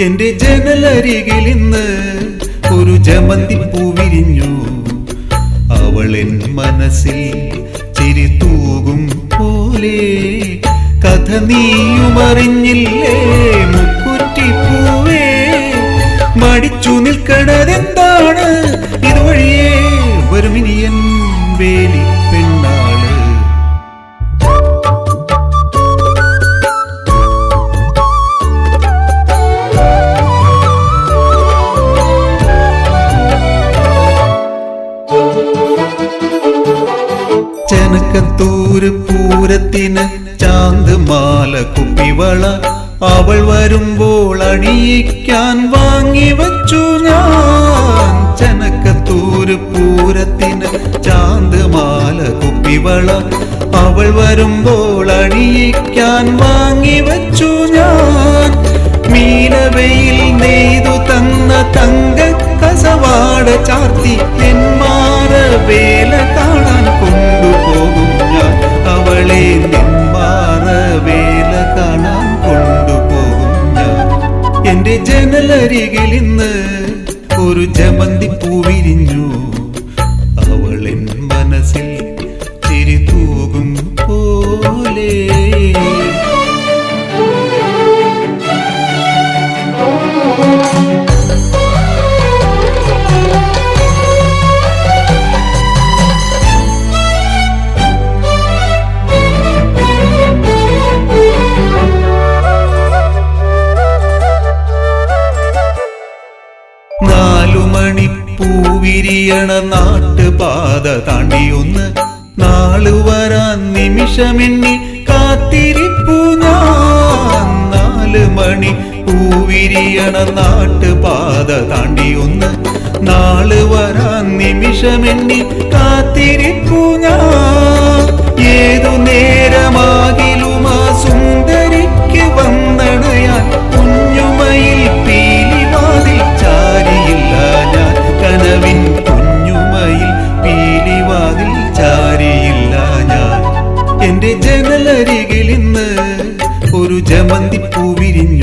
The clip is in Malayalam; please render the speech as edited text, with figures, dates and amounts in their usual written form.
എന്റെ ജനലരികിൽ ഇന്ന് ഒരു ജമന്തിപ്പൂ വിരിഞ്ഞു. അവളെൻ മനസ്സിൽ ചിരി തൂകും പോലെ. കഥ നീയുമറിഞ്ഞില്ലേ മുക്കുറ്റിപ്പൂവേ? മടിച്ചു നിൽക്കണതെന്താണ്? ഇതുവഴിയേ വരുമിനിയൻ വേലി പെണ്ണാള്. ചെനക്കത്തൂര് പൂരത്തിന് ചാന്ത് മാല കുപ്പിവള അവൾ വരുമ്പോൾ അണിയിക്കാൻ വാങ്ങി വച്ചു ഞാൻ. ചെനക്കത്തൂര് പൂരത്തിന് ചാന്ത് മാല കുപ്പിവള അവൾ വരുമ്പോൾ അണിയിക്കാൻ വാങ്ങി വച്ചു ഞാൻ. മീനവയിൽ നെയ്തു തന്ന തങ്ക കസവാട ചാർത്തി നെന്മാറ വേല കാണാൻ കൊണ്ടുപോകും ഞാൻ. അവളെ നെന്മാറ വേല കാണാൻ കൊണ്ടുപോകും ഞാൻ. എന്റെ ജനലരികിൽ ഇന്ന് ഒരു ജമന്തിപ്പൂ വിരിഞ്ഞു. അവളെൻ മനസ്സിൽ ചിരി തൂകും പോലെ. പൂവിരിയണ നാട്ടുപാത താണ്ടിയൊന്ന് നാള് വരാൻ നിമിഷമെന്നി കാത്തിരിപ്പു ഞാൻ. 4 മണി പൂവിരിയണ നാട്ടുപാത താണ്ടിയൊന്ന് നാള് വരാൻ നിമിഷമെന്നി കാത്തിരിപ്പു ഞാൻ. ഏതു നേരമാകിലും ആ സുന്ദരിക്ക് വന്നണയാൻ കുഞ്ഞുമയിൽ പീലിവാതിൽ ചാരിയില്ല ഞാൻ. കനവിൻ കുഞ്ഞുമയിൽ പീലിവാതിൽ ചാരിയില്ല ഞാൻ. എന്റെ ജനലരികിൽ ഇന്ന് ഒരു ജമന്തിപ്പൂ വിരിഞ്ഞു.